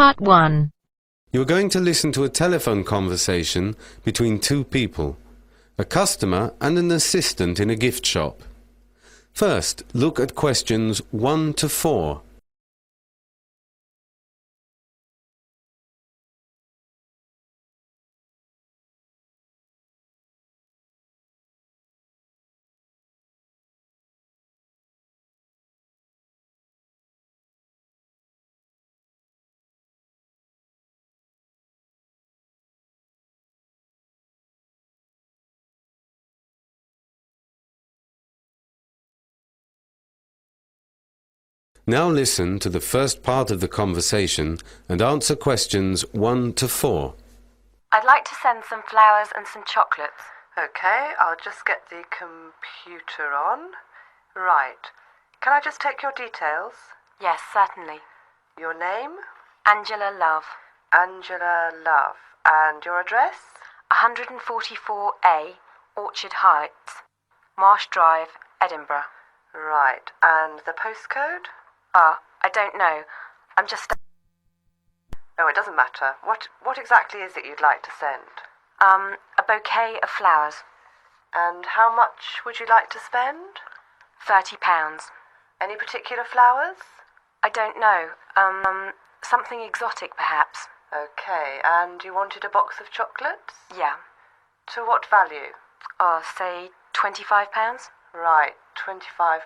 Part 1. You're going to listen to a telephone conversation between two people, a customer and an assistant in a gift shop. First, look at questions 1 to 4. Now listen to the first part of the conversation and answer questions 1 to 4. I'd like to send some flowers and some chocolates. Okay, I'll just get the computer on. Right. Can I just take your details? Yes, certainly. Your name? Angela Love. Angela Love. And your address? 144A, Orchard Heights, Marsh Drive, Edinburgh. Right. And the postcode? I don't know. I'm just... Oh, it doesn't matter. What exactly is it you'd like to send? A bouquet of flowers. And how much would you like to spend? £30. Any particular flowers? I don't know. Something exotic, perhaps. Okay, and you wanted a box of chocolates? Yeah. To what value? Say £25? Right, £25.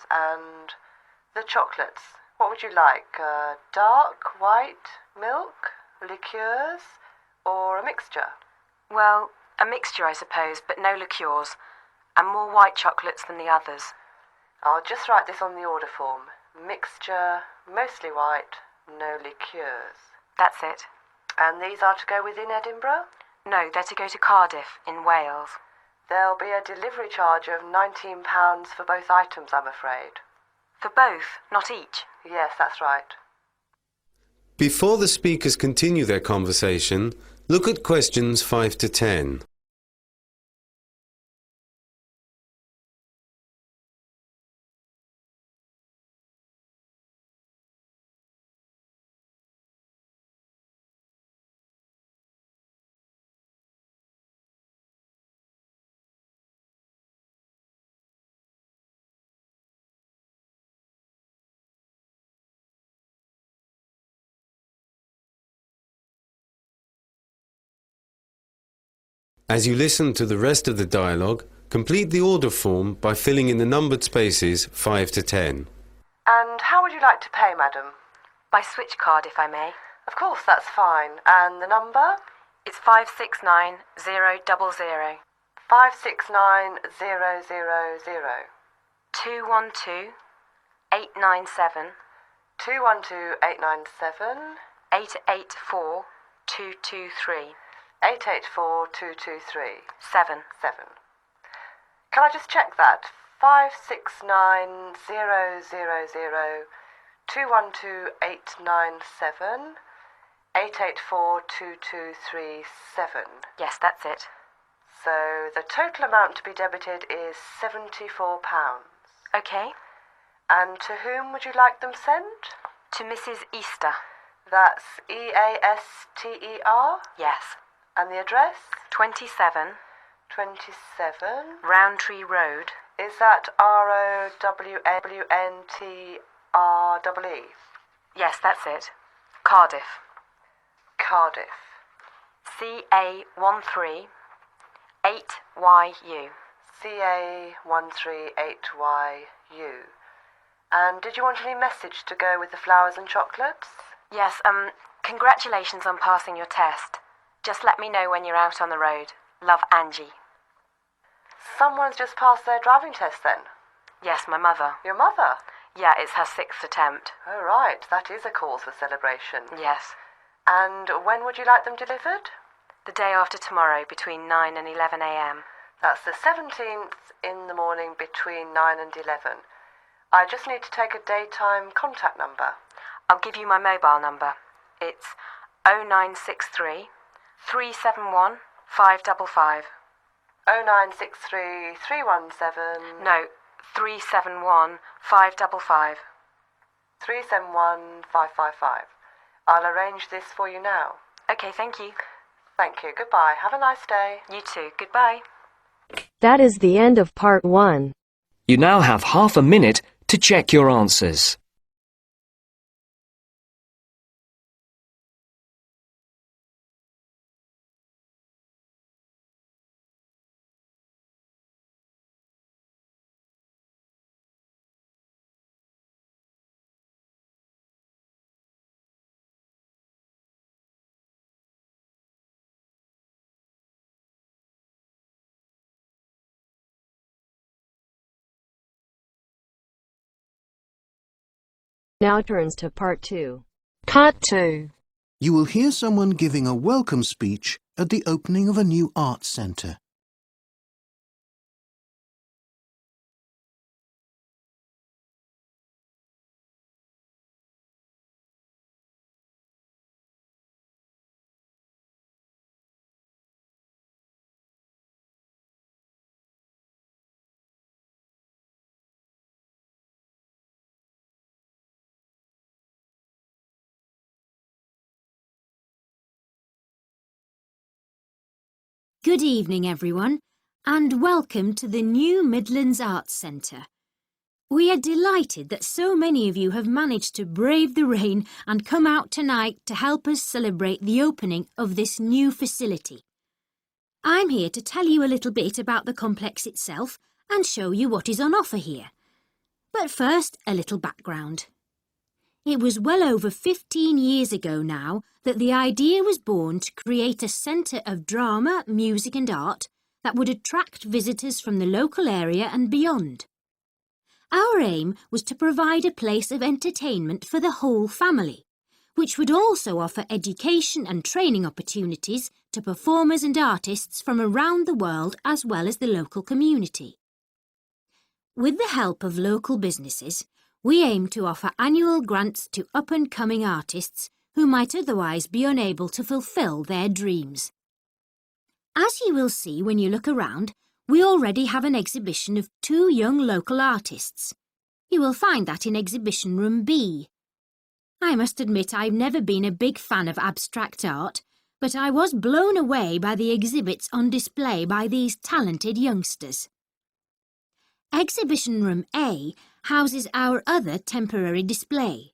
And the chocolates, what would you like? Dark, white, milk, liqueurs, or a mixture? Well, a mixture, I suppose, but no liqueurs, and more white chocolates than the others. I'll just write this on the order form. Mixture, mostly white, no liqueurs. That's it. And these are to go within Edinburgh? No, they're to go to Cardiff, in Wales. There'll be a delivery charge of £19 for both items, I'm afraid. For both, not each? Yes, that's right. Before the speakers continue their conversation, look at questions 5 to 10. As you listen to the rest of the dialogue, complete the order form by filling in the numbered spaces 5 to 10. And how would you like to pay, madam? By switch card, if I may. Of course, that's fine. And the number? It's 569000. 569000. 212897 212897 884223 884223 7. 7. Can I just check that? 569000 212897 884223 7. Yes, that's it. So the total amount to be debited is £74. Okay. And to whom would you like them sent? To Mrs. Easter. That's Easter? Yes. And the address? 27 27. Roundtree Road. Is that ROWNTREE? Yes, that's it. Cardiff. Cardiff. CA13 8YU. CA138YU. And did you want any message to go with the flowers and chocolates? Yes, congratulations on passing your test. Just let me know when you're out on the road. Love, Angie. Someone's just passed their driving test then? Yes, my mother. Your mother? Yeah, it's her 6th attempt. Oh, right. That is a cause for celebration. Yes. And when would you like them delivered? The day after tomorrow, between 9 and 11 a.m. That's the 17th in the morning between 9 and 11. I just need to take a daytime contact number. I'll give you my mobile number. It's 0963 371 555. 0963 317... No, 371 555. 371 555. I'll arrange this for you now. Okay, thank you. Thank you. Goodbye. Have a nice day. You too. Goodbye. That is the end of part 1. You now have half a minute to check your answers. Now turns to part 2. Part 2. You will hear someone giving a welcome speech at the opening of a new arts centre. Good evening, everyone, and welcome to the new Midlands Arts Centre. We are delighted that so many of you have managed to brave the rain and come out tonight to help us celebrate the opening of this new facility. I'm here to tell you a little bit about the complex itself and show you what is on offer here. But first, a little background. It was well over 15 years ago now that the idea was born to create a centre of drama, music and art that would attract visitors from the local area and beyond. Our aim was to provide a place of entertainment for the whole family, which would also offer education and training opportunities to performers and artists from around the world as well as the local community. With the help of local businesses, we aim to offer annual grants to up-and-coming artists who might otherwise be unable to fulfil their dreams. As you will see when you look around, we already have an exhibition of 2 young local artists. You will find that in Exhibition Room B. I must admit I've never been a big fan of abstract art, but I was blown away by the exhibits on display by these talented youngsters. Exhibition Room A houses our other temporary display.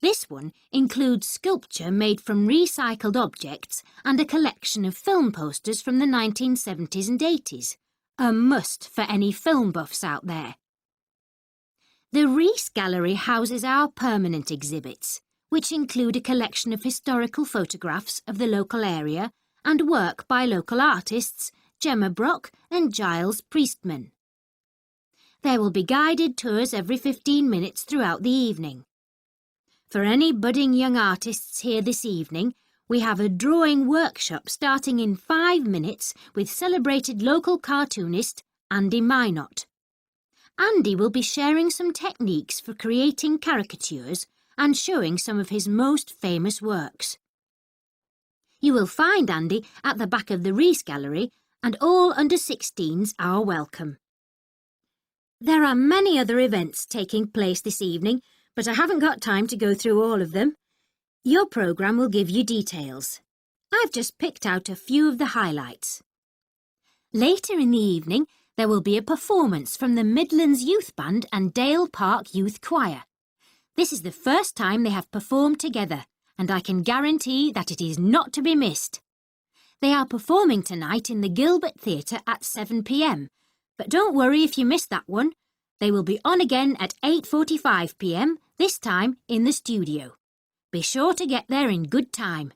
This one includes sculpture made from recycled objects and a collection of film posters from the 1970s and 80s, a must for any film buffs out there. The Rees Gallery houses our permanent exhibits, which include a collection of historical photographs of the local area and work by local artists Gemma Brock and Giles Priestman. There will be guided tours every 15 minutes throughout the evening. For any budding young artists here this evening, we have a drawing workshop starting in 5 minutes with celebrated local cartoonist Andy Minot. Andy will be sharing some techniques for creating caricatures and showing some of his most famous works. You will find Andy at the back of the Rees Gallery, and all under 16s are welcome. There are many other events taking place this evening, but I haven't got time to go through all of them. Your programme will give you details. I've just picked out a few of the highlights. Later in the evening, there will be a performance from the Midlands Youth Band and Dale Park Youth Choir. This is the first time they have performed together, and I can guarantee that it is not to be missed. They are performing tonight in the Gilbert Theatre at 7 p.m, but don't worry if you missed that one. They will be on again at 8:45 p.m, this time in the studio. Be sure to get there in good time.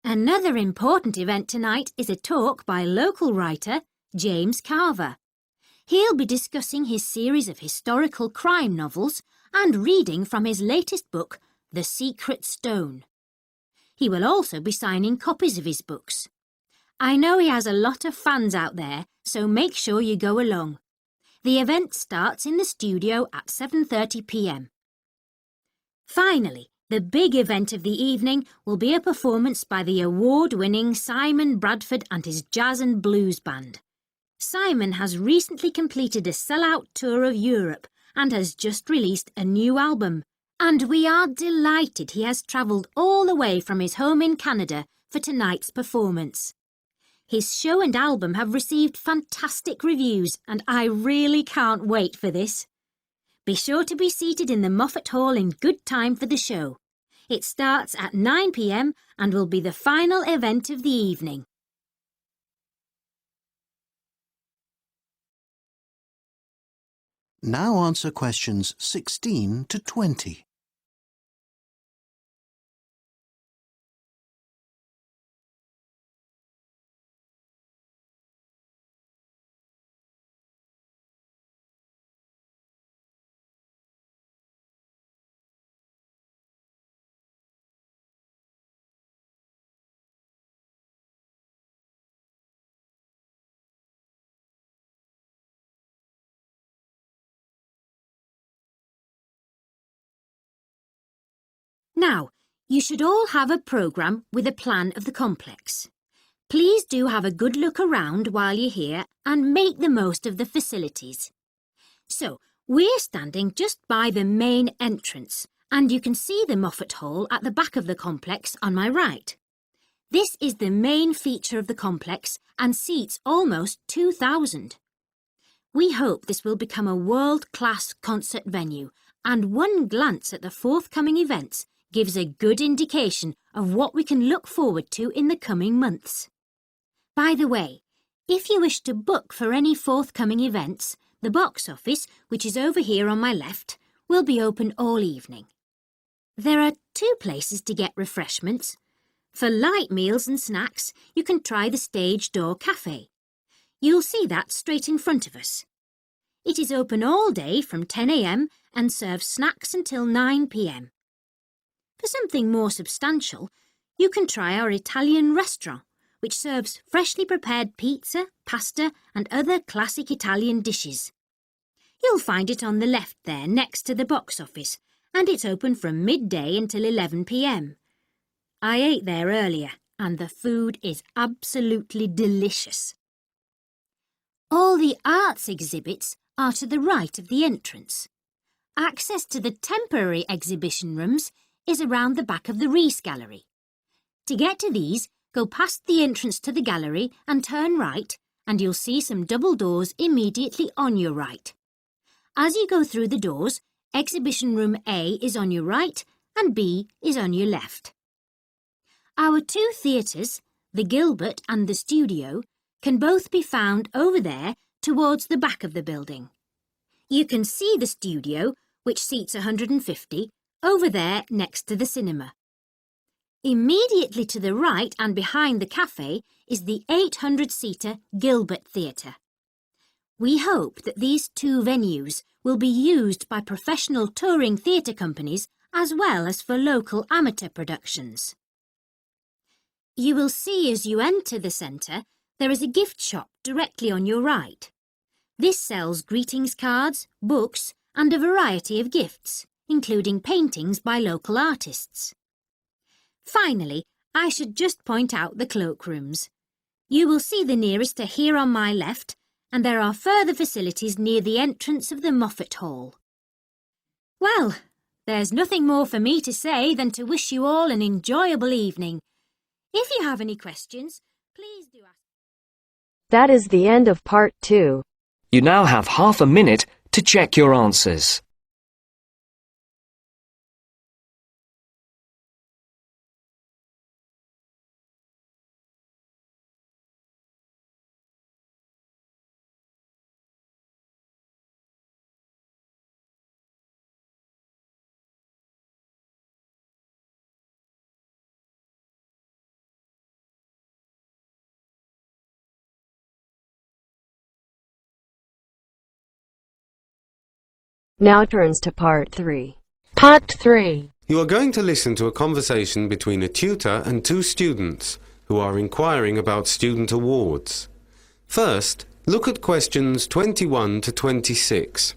Another important event tonight is a talk by local writer James Carver. He'll be discussing his series of historical crime novels and reading from his latest book, The Secret Stone. He will also be signing copies of his books. I know he has a lot of fans out there, so make sure you go along. The event starts in the studio at 7:30 p.m. Finally, the big event of the evening will be a performance by the award-winning Simon Bradford and his Jazz and Blues Band. Simon has recently completed a sell-out tour of Europe and has just released a new album, And we are delighted he has travelled all the way from his home in Canada for tonight's performance. His show and album have received fantastic reviews and I really can't wait for this. Be sure to be seated in the Moffat Hall in good time for the show. It starts at 9 p.m. and will be the final event of the evening. Now answer questions 16 to 20. Now, you should all have a programme with a plan of the complex. Please do have a good look around while you're here and make the most of the facilities. So, we're standing just by the main entrance and you can see the Moffat Hall at the back of the complex on my right. This is the main feature of the complex and seats almost 2,000. We hope this will become a world-class concert venue and one glance at the forthcoming events gives a good indication of what we can look forward to in the coming months. By the way, if you wish to book for any forthcoming events, the box office, which is over here on my left, will be open all evening. There are 2 places to get refreshments. For light meals and snacks, you can try the Stage Door Cafe. You'll see that straight in front of us. It is open all day from 10 a.m. and serves snacks until 9 p.m. For something more substantial, you can try our Italian restaurant, which serves freshly prepared pizza, pasta and other classic Italian dishes. You'll find it on the left there next to the box office, and it's open from midday until 11 p.m. I ate there earlier, and the food is absolutely delicious. All the arts exhibits are to the right of the entrance. Access to the temporary exhibition rooms is around the back of the Rees Gallery. To get to these, go past the entrance to the gallery and turn right, and you'll see some double doors immediately on your right. As you go through the doors, Exhibition Room A is on your right and B is on your left. Our 2 theatres, the Gilbert and the Studio, can both be found over there towards the back of the building. You can see the Studio, which seats 150, over there next to the cinema. Immediately to the right and behind the cafe is the 800-seater Gilbert Theatre. We hope that these 2 venues will be used by professional touring theatre companies as well as for local amateur productions. You will see as you enter the centre there is a gift shop directly on your right. This sells greetings cards, books and a variety of gifts, including paintings by local artists. Finally, I should just point out the cloakrooms. You will see the nearest are here on my left, and there are further facilities near the entrance of the Moffat Hall. Well, there's nothing more for me to say than to wish you all an enjoyable evening. If you have any questions, please do ask. That is the end of part 2. You now have half a minute to check your answers. Now turns to part 3. Part 3. You are going to listen to a conversation between a tutor and 2 students who are inquiring about student awards. First, look at questions 21 to 26.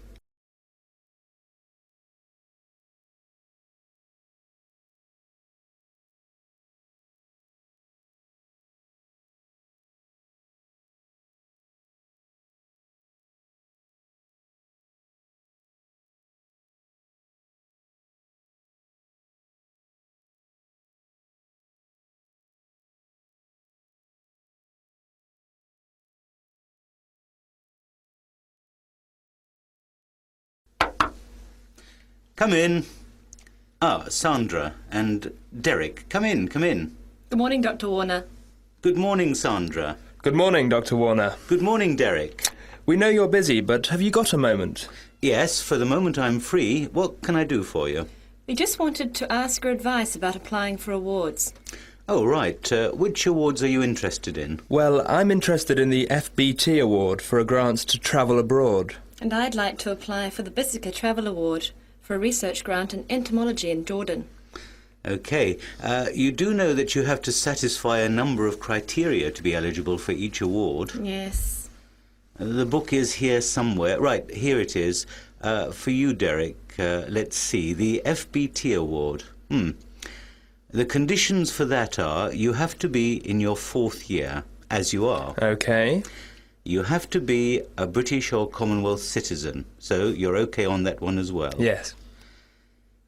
Come in. Ah, Sandra and Derek. Come in, come in. Good morning, Dr. Warner. Good morning, Sandra. Good morning, Dr. Warner. Good morning, Derek. We know you're busy, but have you got a moment? Yes, for the moment I'm free. What can I do for you? We just wanted to ask your advice about applying for awards. Oh, right. Which awards are you interested in? Well, I'm interested in the FBT award for a grant to travel abroad. And I'd like to apply for the Bissica Travel Award for a research grant in entomology in Jordan. OK. You do know that you have to satisfy a number of criteria to be eligible for each award. Yes. The book is here somewhere. Right, here it is. For you, Derek, let's see. The FBT award. The conditions for that are you have to be in your 4th year, as you are. OK. You have to be a British or Commonwealth citizen, so you're OK on that one as well. Yes.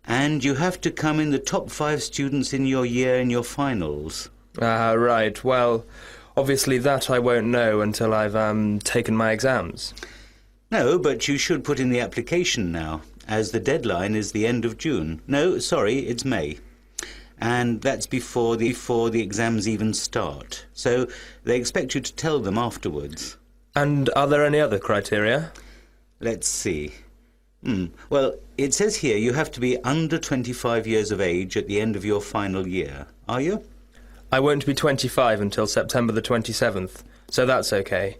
And you have to come in the top 5 students in your year in your finals. Right. Well, obviously that I won't know until I've taken my exams. No, but you should put in the application now, as the deadline is the end of June. No, sorry, it's May. And that's before the exams even start. So they expect you to tell them afterwards. And are there any other criteria? Let's see. Well, it says here you have to be under 25 years of age at the end of your final year. Are you? I won't be 25 until September the 27th, so that's OK.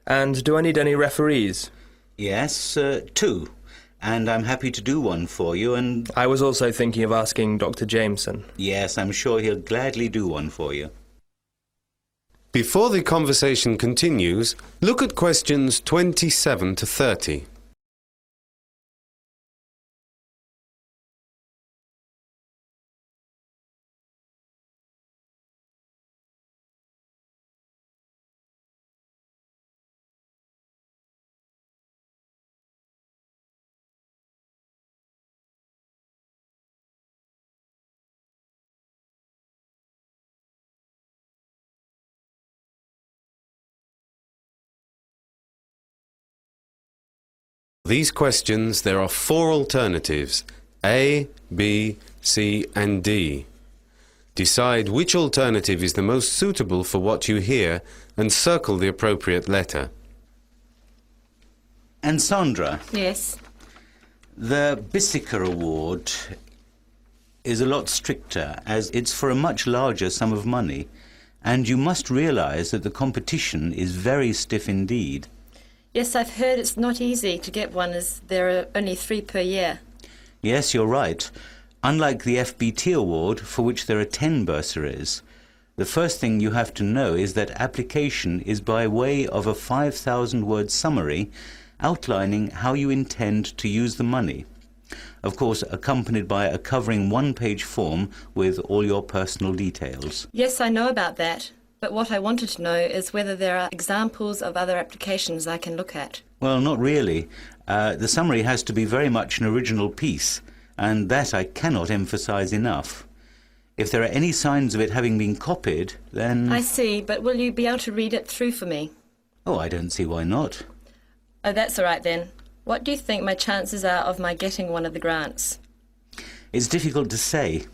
And do I need any referees? Yes, 2. And I'm happy to do one for you, and... I was also thinking of asking Dr. Jameson. Yes, I'm sure he'll gladly do one for you. Before the conversation continues, look at questions 27 to 30. These questions, there are 4 alternatives, A, B, C and D. Decide which alternative is the most suitable for what you hear and circle the appropriate letter. And Sandra, Yes. the Bissica Award is a lot stricter, as it's for a much larger sum of money, and you must realise that the competition is very stiff indeed. Yes, I've heard it's not easy to get one as there are only 3 per year. Yes, you're right. Unlike the FBT award, for which there are 10 bursaries, the first thing you have to know is that application is by way of a 5,000-word summary outlining how you intend to use the money. Of course, accompanied by a covering 1-page form with all your personal details. Yes, I know about that. But what I wanted to know is whether there are examples of other applications I can look at. Well, not really. The summary has to be very much an original piece, and that I cannot emphasise enough. If there are any signs of it having been copied, then... I see, but will you be able to read it through for me? Oh, I don't see why not. Oh, that's all right then. What do you think my chances are of my getting one of the grants? It's difficult to say.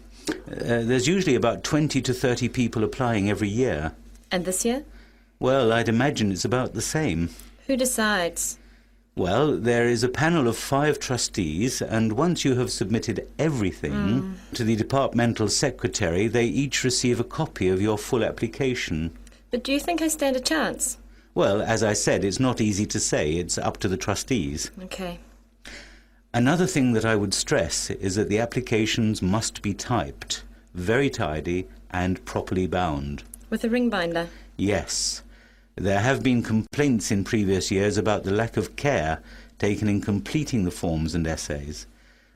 There's usually about 20 to 30 people applying every year. And this year? Well, I'd imagine it's about the same. Who decides? Well, there is a panel of 5 trustees, and once you have submitted everything to the departmental secretary, they each receive a copy of your full application. But do you think I stand a chance? Well, as I said, it's not easy to say. It's up to the trustees. Okay. Another thing that I would stress is that the applications must be typed, very tidy and properly bound. With a ring binder? Yes. There have been complaints in previous years about the lack of care taken in completing the forms and essays.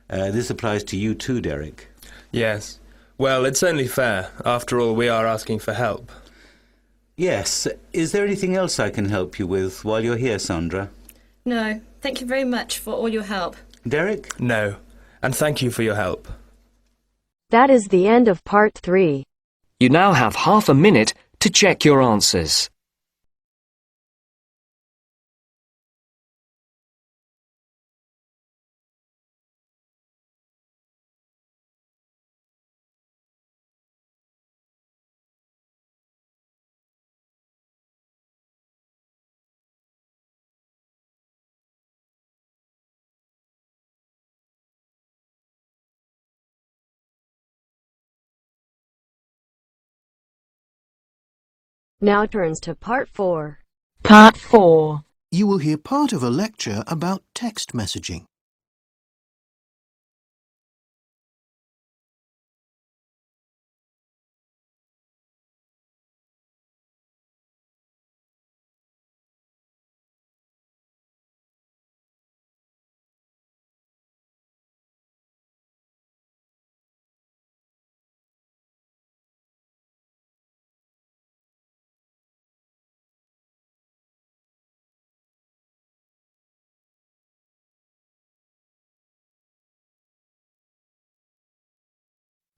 This applies to you too, Derek. Yes. Well, it's only fair. After all, we are asking for help. Yes. Is there anything else I can help you with while you're here, Sandra? No. Thank you very much for all your help. Derek? No. And thank you for your help. That is the end of part 3. You now have half a minute to check your answers. Now turns to Part 4. Part 4. You will hear part of a lecture about text messaging.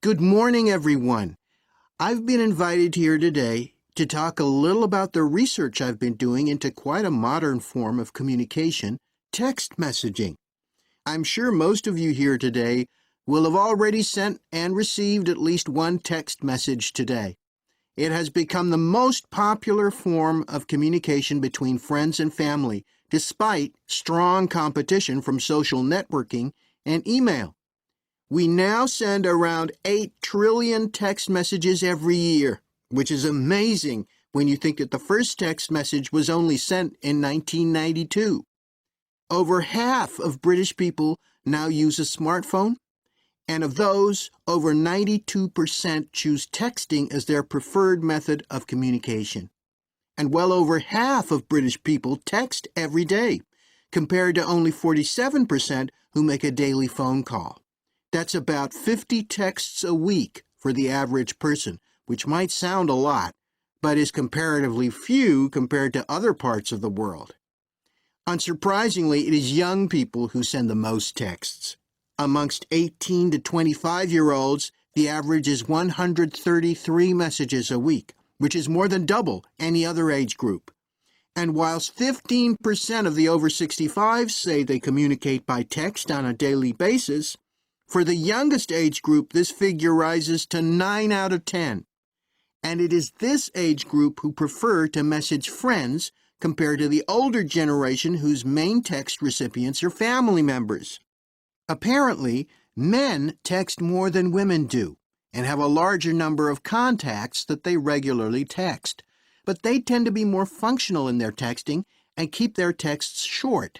Good morning, everyone. I've been invited here today to talk a little about the research I've been doing into quite a modern form of communication, text messaging. I'm sure most of you here today will have already sent and received at least one text message today. It has become the most popular form of communication between friends and family, despite strong competition from social networking and email. We now send around 8 trillion text messages every year, which is amazing when you think that the first text message was only sent in 1992. Over half of British people now use a smartphone, and of those, over 92% choose texting as their preferred method of communication. And well over half of British people text every day, compared to only 47% who make a daily phone call. That's about 50 texts a week for the average person, which might sound a lot, but is comparatively few compared to other parts of the world. Unsurprisingly, it is young people who send the most texts. Amongst 18 to 25-year-olds, the average is 133 messages a week, which is more than double any other age group. And whilst 15% of the over 65s say they communicate by text on a daily basis, for the youngest age group, this figure rises to 9 out of 10. And it is this age group who prefer to message friends compared to the older generation whose main text recipients are family members. Apparently, men text more than women do and have a larger number of contacts that they regularly text, but they tend to be more functional in their texting and keep their texts short.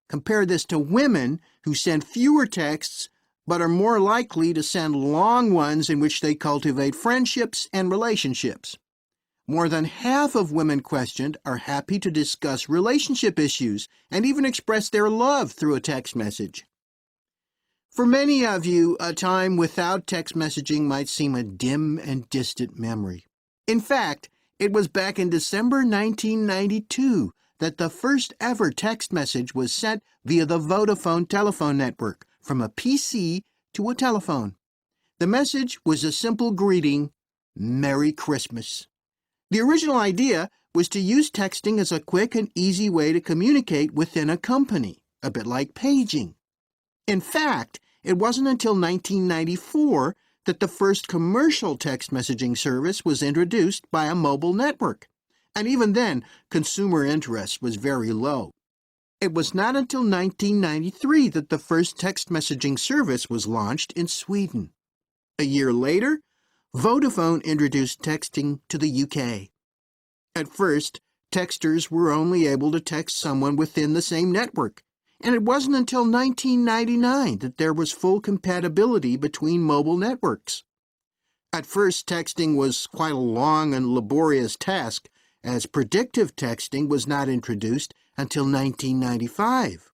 Compare this to women who send fewer texts but are more likely to send long ones in which they cultivate friendships and relationships. More than half of women questioned are happy to discuss relationship issues and even express their love through a text message. For many of you, a time without text messaging might seem a dim and distant memory. In fact, it was back in December 1992 that the first ever text message was sent via the Vodafone telephone network from a PC to a telephone. The message was a simple greeting, "Merry Christmas." The original idea was to use texting as a quick and easy way to communicate within a company, a bit like paging. In fact, it wasn't until 1994 that the first commercial text messaging service was introduced by a mobile network. And even then, consumer interest was very low. It was not until 1993 that the first text messaging service was launched in Sweden. A year later, Vodafone introduced texting to the UK. At first, texters were only able to text someone within the same network, and it wasn't until 1999 that there was full compatibility between mobile networks. At first, texting was quite a long and laborious task, as predictive texting was not introduced until 1995.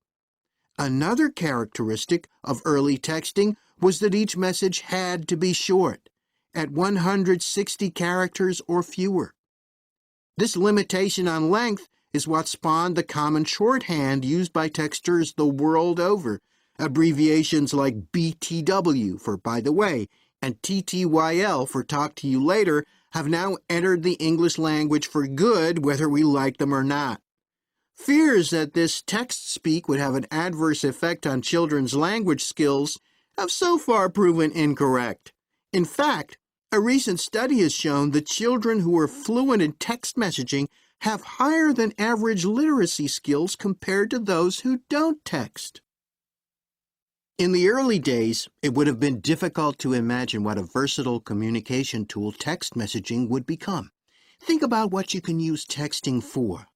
Another characteristic of early texting was that each message had to be short, at 160 characters or fewer. This limitation on length is what spawned the common shorthand used by texters the world over. Abbreviations like BTW for by the way and TTYL for talk to you later have now entered the English language for good, whether we like them or not. Fears that this text speak would have an adverse effect on children's language skills have so far proven incorrect. In fact, a recent study has shown that children who are fluent in text messaging have higher than average literacy skills compared to those who don't text. In the early days, it would have been difficult to imagine what a versatile communication tool text messaging would become. Think about what you can use texting for.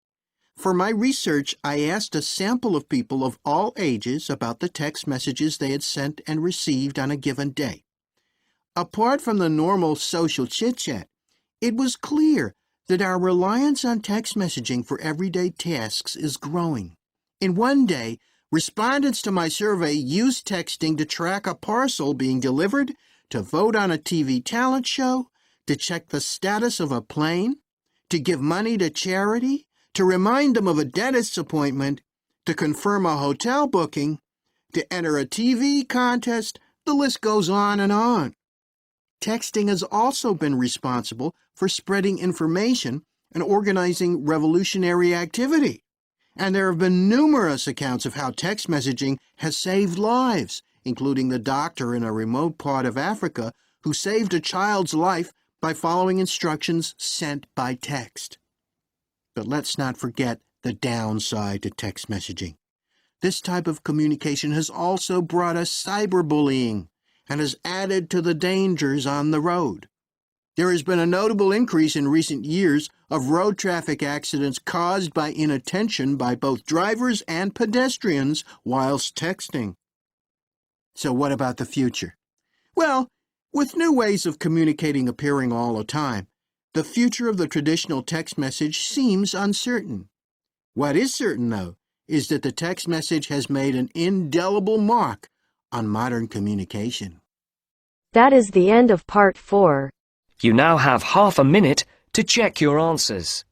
For my research, I asked a sample of people of all ages about the text messages they had sent and received on a given day. Apart from the normal social chit-chat, it was clear that our reliance on text messaging for everyday tasks is growing. In one day, respondents to my survey used texting to track a parcel being delivered, to vote on a TV talent show, to check the status of a plane, to give money to charity, to remind them of a dentist's appointment, to confirm a hotel booking, to enter a TV contest. The list goes on and on. Texting has also been responsible for spreading information and organizing revolutionary activity. And there have been numerous accounts of how text messaging has saved lives, including the doctor in a remote part of Africa who saved a child's life by following instructions sent by text. But let's not forget the downside to text messaging. This type of communication has also brought us cyberbullying and has added to the dangers on the road. There has been a notable increase in recent years of road traffic accidents caused by inattention by both drivers and pedestrians whilst texting. So what about the future? Well, with new ways of communicating appearing all the time, the future of the traditional text message seems uncertain. What is certain, though, is that the text message has made an indelible mark on modern communication. That is the end of part 4. You now have half a minute to check your answers.